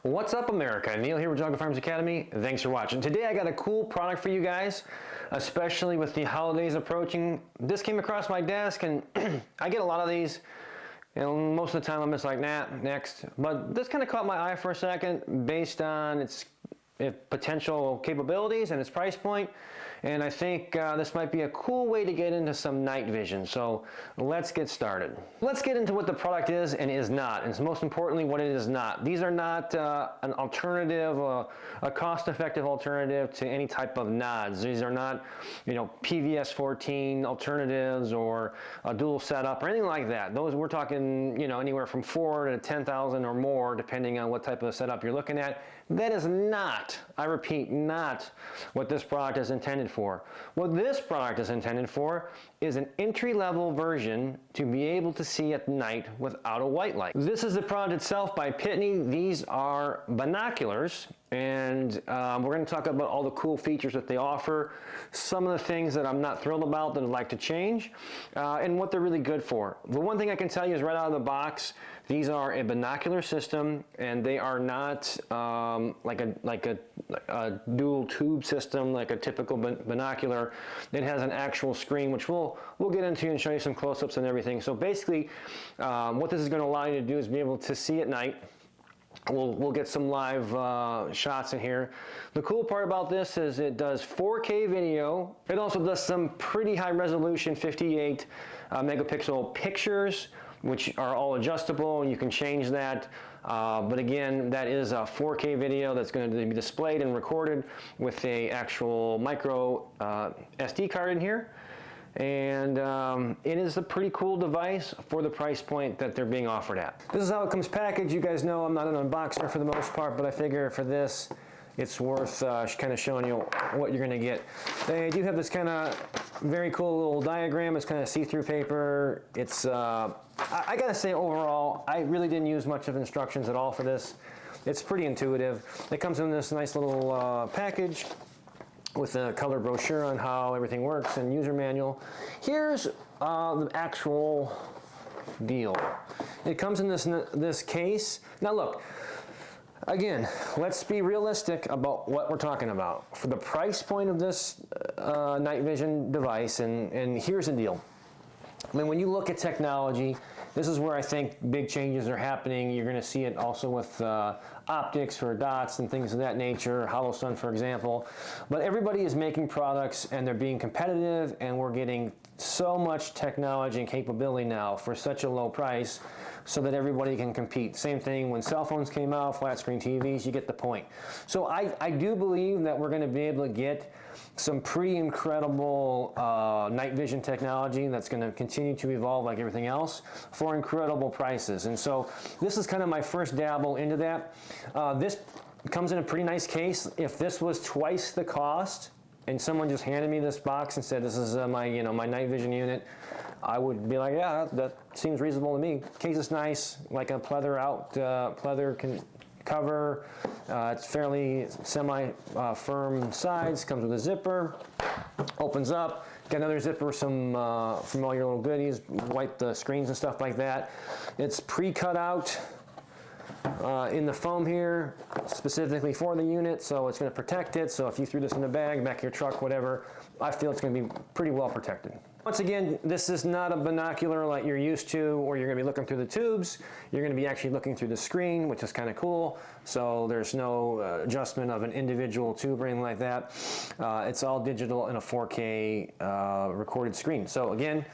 What's up, America? Neil here with Geauga Firearms Academy. Thanks for watching. Today I got a cool product for you guys, especially with the holidays approaching. This came across my desk and I get a lot of these. You know, most of the time I'm just like, nah, next. But this kind of caught my eye for a second based on its potential capabilities and its price point. And I think this might be a cool way to get into some night vision. So let's get started. Let's get into what the product is and is not, and most importantly, what it is not. These are not an alternative, a cost-effective alternative to any type of nods. These are not, you know, PVS 14 alternatives or a dual setup or anything like that. Those we're talking, you know, anywhere from 4 to 10,000 or more, depending on what type of setup you're looking at. That is not, I repeat, not what this product is intended for. What this product is intended for is an entry-level version to be able to see at night without a white light. This is the product itself by Pinty. These are binoculars, and we're going to talk about all the cool features that they offer, some of the things that I'm not thrilled about that I'd like to change, and what they're really good for. The one thing I can tell you is right out of the box, these are a binocular system, and they are not like a dual tube system like a typical binocular. It has an actual screen, which we'll get into and show you some close-ups and everything. So basically, what this is going to allow you to do is be able to see at night. We'll get some live shots in here. The cool part about this is it does 4K video. It also does some pretty high resolution 58 megapixel pictures, which are all adjustable, and you can change that. But again, that is a 4K video that's going to be displayed and recorded with a actual micro SD card in here. And it is a pretty cool device for the price point that they're being offered at. This is how it comes packaged. You guys know I'm not an unboxer for the most part, but I figure for this, it's worth kind of showing you what you're going to get. They do have this kind of very cool little diagram. It's kind of see-through paper. It's, I gotta say overall, I really didn't use much of instructions at all for this. It's pretty intuitive. It comes in this nice little package with a color brochure on how everything works and user manual. Here's the actual deal. It comes in this case. Now look, again, let's be realistic about what we're talking about. For the price point of this night vision device, and here's the deal. I mean, when you look at technology, this is where I think big changes are happening. You're going to see it also with optics for dots and things of that nature, hollow sun, for example. But everybody is making products and they're being competitive, and we're getting so much technology and capability now for such a low price so that everybody can compete. Same thing when cell phones came out, flat screen TVs, you get the point. So I do believe that we're going to be able to get some pretty incredible night vision technology that's going to continue to evolve like everything else for incredible prices. And so this is kind of my first dabble into that. This comes in a pretty nice case. If this was twice the cost and someone just handed me this box and said this is my night vision unit, I would be like, yeah, that seems reasonable to me. Case is nice, like a pleather cover. It's fairly semi-firm sides. Comes with a zipper. Opens up. Got another zipper from all your little goodies. Wipe the screens and stuff like that. It's pre-cut out in the foam here, specifically for the unit, so it's going to protect it. So if you threw this in the bag, back of your truck, whatever, I feel it's going to be pretty well protected. Once again, this is not a binocular like you're used to, where you're going to be looking through the tubes. You're going to be actually looking through the screen, which is kind of cool. So there's no adjustment of an individual tube or anything like that. It's all digital in a 4K recorded screen. So again,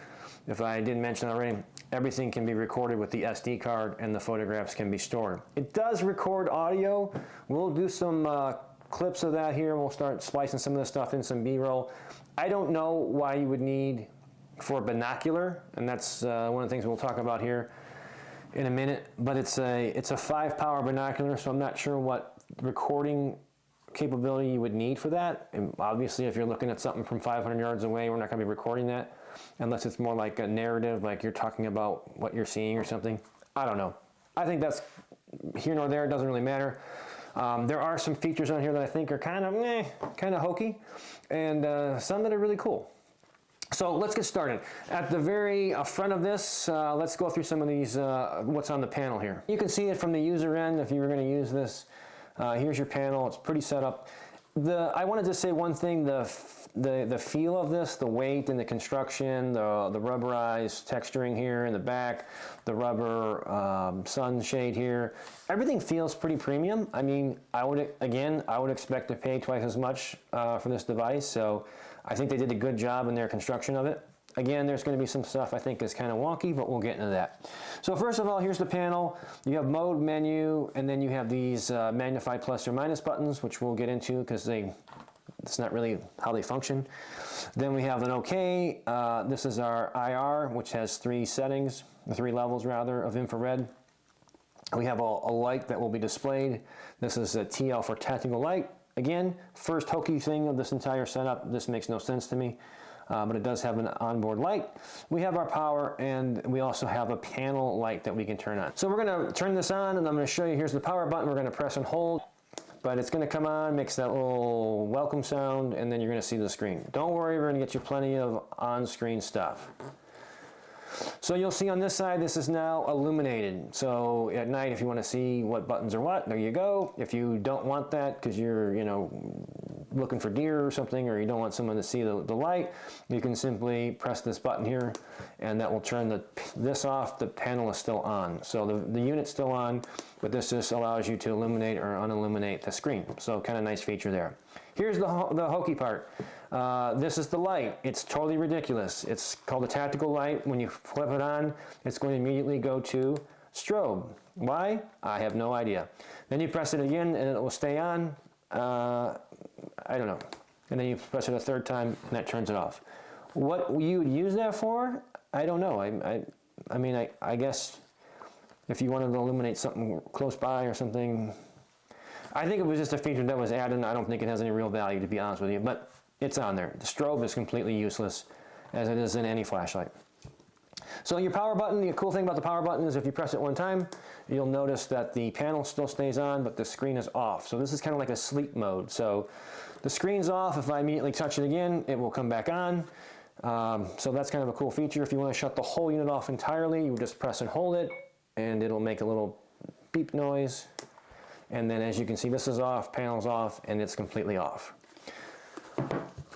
if I didn't mention already, everything can be recorded with the SD card and the photographs can be stored. It does record audio. We'll do some clips of that here. We'll start splicing some of this stuff in some B-roll. I don't know why you would need for a binocular, and that's one of the things we'll talk about here in a minute, but it's a 5-power binocular, so I'm not sure what recording capability you would need for that. And obviously if you're looking at something from 500 yards away, we're not going to be recording that unless it's more like a narrative, like you're talking about what you're seeing or something. I don't know. I think that's here nor there. It doesn't really matter. There are some features on here that I think are kind of hokey, and some that are really cool. So let's get started. At the very front of this, let's go through some of these, what's on the panel here. You can see it from the user end if you were going to use this. Here's your panel. It's pretty set up. I wanted to say one thing, the feel of this, the weight and the construction, the rubberized texturing here in the back, the rubber sunshade here, everything feels pretty premium. I mean, I would expect to pay twice as much for this device, so I think they did a good job in their construction of it. Again, there's going to be some stuff I think is kind of wonky, but we'll get into that. So first of all, here's the panel. You have mode, menu, and then you have these magnified plus or minus buttons, which we'll get into because it's not really how they function. Then we have an OK. This is our IR, which has three levels rather, of infrared. We have a light that will be displayed. This is a TL for tactical light. Again, first hokey thing of this entire setup. This makes no sense to me. But it does have an onboard light. We have our power, and we also have a panel light that we can turn on. So we're going to turn this on, and I'm going to show you. Here's the power button. We're going to press and hold, but it's going to come on, makes that little welcome sound, and then you're going to see the screen. Don't worry, we're going to get you plenty of on-screen stuff. So you'll see on this side, this is now illuminated. So at night, if you want to see what buttons are what, there you go. If you don't want that because you're, looking for deer or something, or you don't want someone to see the light, you can simply press this button here, and that will turn this off. The panel is still on. So the unit's still on, but this just allows you to illuminate or unilluminate the screen. So kind of nice feature there. Here's the hokey part. This is the light. It's totally ridiculous. It's called a tactical light. When you flip it on, it's going to immediately go to strobe. Why? I have no idea. Then you press it again and it will stay on. I don't know. And then you press it a third time and that turns it off. What you would use that for? I don't know. I mean, I guess if you wanted to illuminate something close by or something. I think it was just a feature that was added. I don't think it has any real value, to be honest with you, but it's on there. The strobe is completely useless, as it is in any flashlight. So your power button, the cool thing about the power button is if you press it one time, you'll notice that the panel still stays on, but the screen is off. So this is kind of like a sleep mode. So the screen's off. If I immediately touch it again, it will come back on. So that's kind of a cool feature. If you want to shut the whole unit off entirely, you just press and hold it, and it'll make a little beep noise. And then as you can see, this is off, panel's off, and it's completely off.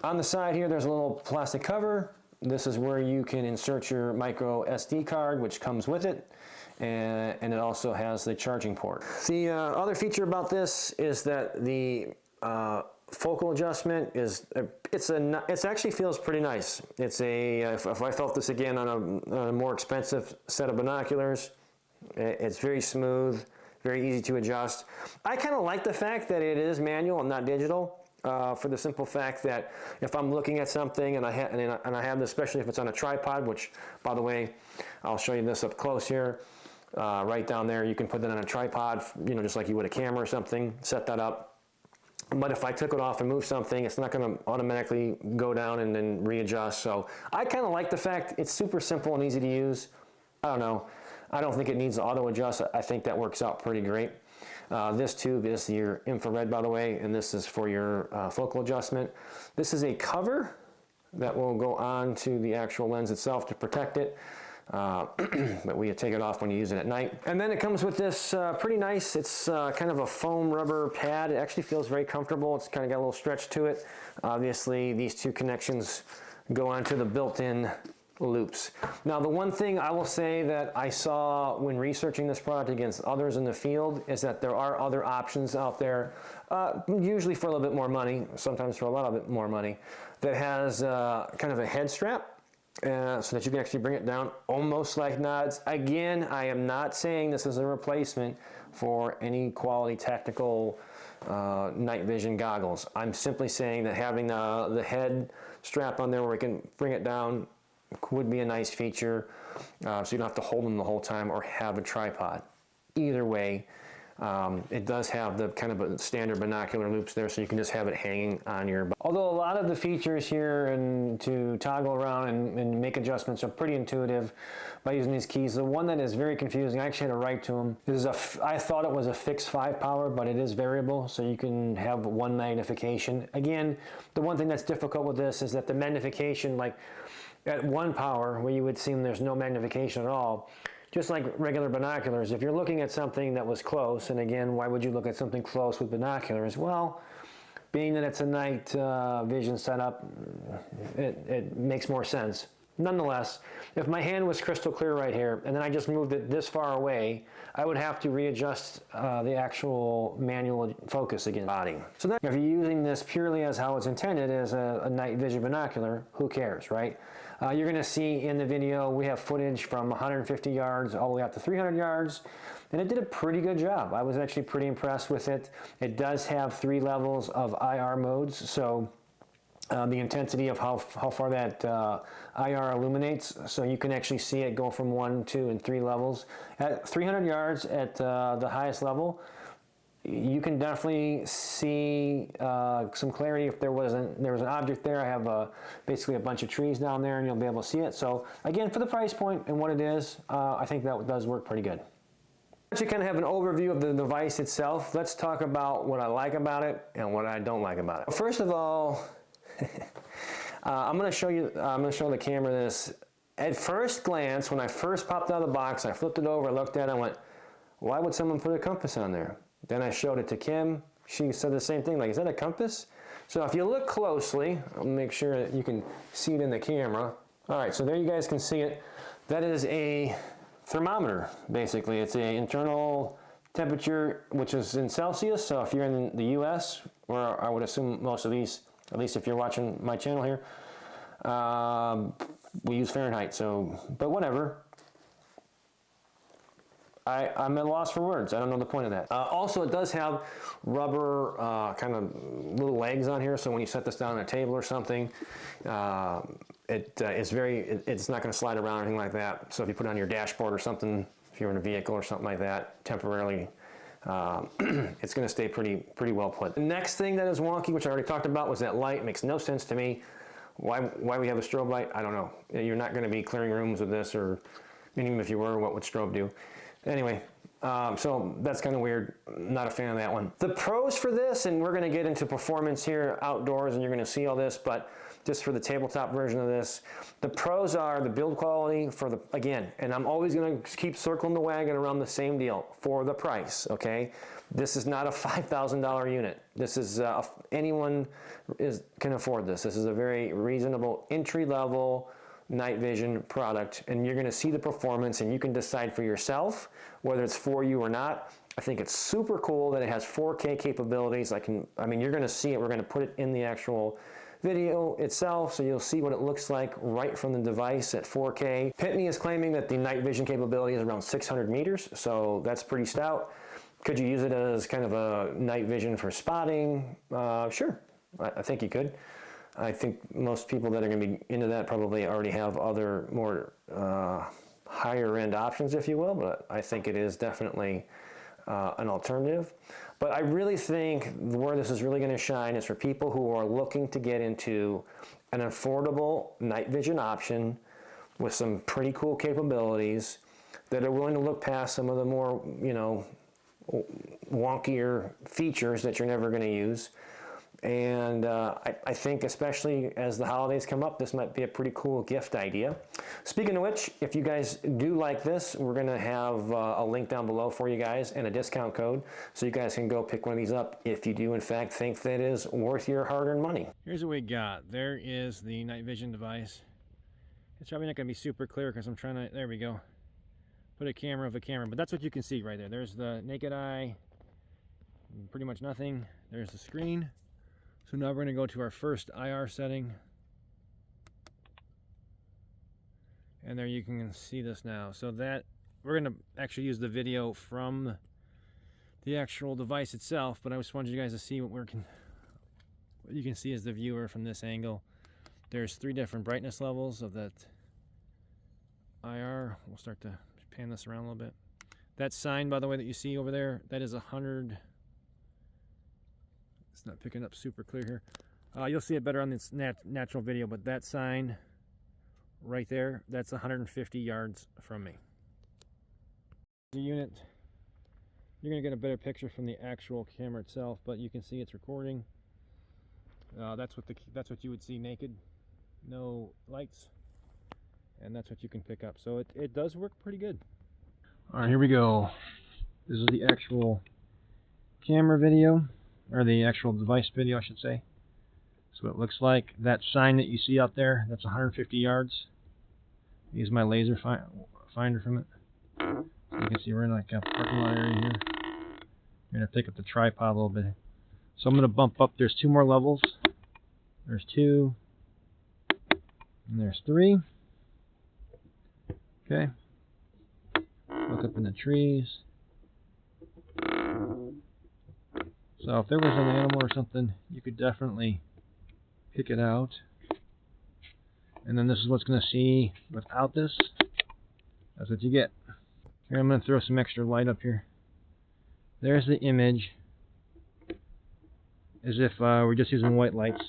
On the side here, there's a little plastic cover. This is where you can insert your micro SD card, which comes with it. And it also has the charging port. The other feature about this is that the focal adjustment is, it actually feels pretty nice. It's if I felt this again on a more expensive set of binoculars, it's very smooth, very easy to adjust. I kind of like the fact that it is manual and not digital. For the simple fact that if I'm looking at something and I have this, especially if it's on a tripod, which, by the way, I'll show you this up close here, right down there. You can put that on a tripod, just like you would a camera or something. Set that up. But if I took it off and moved something, it's not going to automatically go down and then readjust. So I kind of like the fact it's super simple and easy to use. I don't know. I don't think it needs to auto adjust. I think that works out pretty great. This tube is your infrared, by the way, and this is for your focal adjustment. This is a cover that will go on to the actual lens itself to protect it, but we take it off when you use it at night. And then it comes with this pretty nice, it's kind of a foam rubber pad. It actually feels very comfortable. It's kind of got a little stretch to it. Obviously, these two connections go onto the built-in loops. Now, the one thing I will say that I saw when researching this product against others in the field is that there are other options out there, usually for a little bit more money, sometimes for a lot of bit more money, that has kind of a head strap so that you can actually bring it down almost like Nods. Again, I am not saying this is a replacement for any quality tactical night vision goggles. I'm simply saying that having the head strap on there where we can bring it down would be a nice feature, so you don't have to hold them the whole time or have a tripod. Either way, It does have the kind of a standard binocular loops there, so you can just have it hanging on your. Although a lot of the features here and to toggle around and make adjustments are pretty intuitive by using these keys. The one that is very confusing, I actually had to write to them. This is I thought it was a fixed 5 power, but it is variable, so you can have one magnification. Again, the one thing that's difficult with this is that the magnification, like at 1 power, where you would seem there's no magnification at all, just like regular binoculars, if you're looking at something that was close, and again, why would you look at something close with binoculars? Well, being that it's a night vision setup, it makes more sense. Nonetheless, if my hand was crystal clear right here, and then I just moved it this far away, I would have to readjust the actual manual focus again. Body. So then, if you're using this purely as how it's intended as a night vision binocular, who cares, right? You're going to see in the video we have footage from 150 yards all the way up to 300 yards, and it did a pretty good job. I was actually pretty impressed with it. It does have 3 levels of IR modes, so the intensity of how far that IR illuminates, so you can actually see it go from 1, 2, and 3 levels. At 300 yards at the highest level, you can definitely see some clarity. If there was an object there, I have basically a bunch of trees down there, and you'll be able to see it. So again, for the price point and what it is, I think that does work pretty good. To kind of have an overview of the device itself, let's talk about what I like about it and what I don't like about it. First of all, I'm going to show the camera this. At first glance, when I first popped out of the box, I flipped it over, I looked at it, I went, why would someone put a compass on there? Then I showed it to Kim. She said the same thing, like, is that a compass? So if you look closely, I'll make sure that you can see it in the camera. All right, so there you guys can see it. That is a thermometer, basically. It's an internal temperature, which is in Celsius. So if you're in the US, where I would assume most of these, at least if you're watching my channel here, we use Fahrenheit, so, but whatever. I'm at a loss for words. I don't know the point of that. Also, it does have rubber kind of little legs on here, so when you set this down on a table or something, it's not going to slide around or anything like that. So if you put it on your dashboard or something, if you're in a vehicle or something like that, temporarily, it's going to stay pretty well put. The next thing that is wonky, which I already talked about, was that light. It makes no sense to me. Why we have a strobe light, I don't know. You're not going to be clearing rooms with this, or even if you were, what would strobe do? Anyway, so that's kind of weird. Not a fan of that one. The pros for this, and we're going to get into performance here outdoors, and you're going to see all this, but just for the tabletop version of this, the pros are the build quality for the, again, and I'm always going to keep circling the wagon around the same deal, for the price, okay? This is not a $5,000 unit. This is, anyone can afford this. This is a very reasonable entry-level night vision product, and you're going to see the performance, and you can decide for yourself whether it's for you or not. I think it's super cool that it has 4K capabilities. I mean, you're going to see it. We're going to put it in the actual video itself, so you'll see what it looks like right from the device at 4K. Pinty is claiming that the night vision capability is around 600 meters, so that's pretty stout. Could you use it as kind of a night vision for spotting? Sure, I think you could. I think most people that are going to be into that probably already have other more higher end options, if you will, but I think it is definitely an alternative. But I really think where this is really going to shine is for people who are looking to get into an affordable night vision option with some pretty cool capabilities, that are willing to look past some of the more, you know, wonkier features that you're never going to use. And I think, especially as the holidays come up, this might be a pretty cool gift idea. Speaking of which, if you guys do like this, we're going to have a link down below for you guys and a discount code, so you guys can go pick one of these up if you do in fact think that is worth your hard-earned money. Here's what we got. There is the night vision device. It's probably not going to be super clear because I'm trying to, there we go, put a camera of a camera, but that's what you can see right there. There's the naked eye, pretty much nothing. There's the screen. So now we're going to go to our first IR setting. And there you can see this now. So that, we're going to actually use the video from the actual device itself, but I just wanted you guys to see what you can see as the viewer from this angle. There's 3 different brightness levels of that IR. We'll start to pan this around a little bit. That sign, by the way, that you see over there, that is 100. It's not picking up super clear here. You'll see it better on this natural video, but that sign right there, that's 150 yards from me. The unit, you're going to get a better picture from the actual camera itself, but you can see it's recording. That's what you would see naked, no lights, and that's what you can pick up. So it does work pretty good. All right, here we go. This is the actual camera video, or the actual device video, I should say. So it looks like that sign that you see out there, that's 150 yards. Use my laser finder from it. So you can see we're in like a parking lot area here. I'm going to pick up the tripod a little bit. So I'm going to bump up. There's 2 more levels. There's 2. And there's 3. Okay. Look up in the trees. So if there was an animal or something, you could definitely pick it out. And then this is what's going to see without this. That's what you get. Here, I'm going to throw some extra light up here. There's the image, as if we're just using white lights.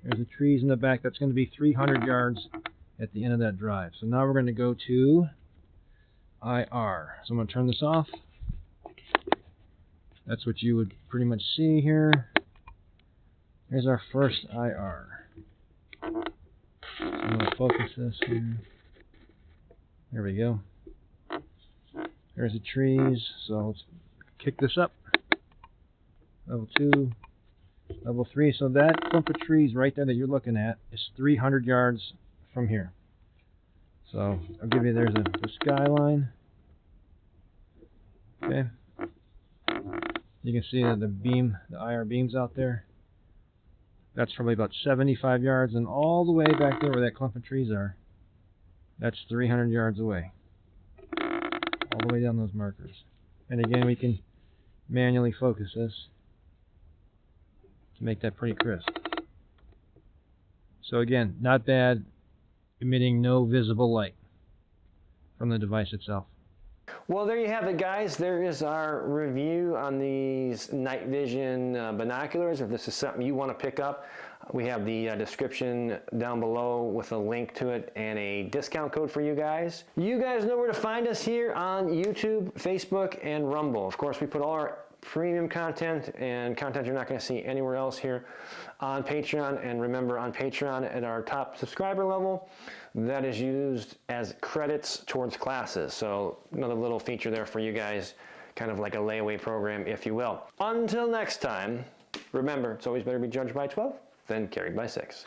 There's the trees in the back. That's going to be 300 yards at the end of that drive. So now we're going to go to IR. So I'm going to turn this off. That's what you would pretty much see here. Here's our first IR. So I'm going to focus this here. There we go. There's the trees. So let's kick this up. Level 2, level 3. So that clump of trees right there that you're looking at is 300 yards from here. So I'll give you, there's the skyline. Okay. You can see that the IR beams out there. That's probably about 75 yards, and all the way back there where that clump of trees are, that's 300 yards away. All the way down those markers. And again, we can manually focus this to make that pretty crisp. So again, not bad, emitting no visible light from the device itself. Well, there you have it, guys. There is our review on these night vision binoculars. If this is something you want to pick up, we have the description down below with a link to it and a discount code for you guys. You guys know where to find us here on YouTube, Facebook, and Rumble. Of course, we put all our premium content and content you're not going to see anywhere else here on Patreon. And remember, on Patreon at our top subscriber level, that is used as credits towards classes. So another little feature there for you guys, kind of like a layaway program, if you will. Until next time, remember, it's always better to be judged by 12 than carried by 6.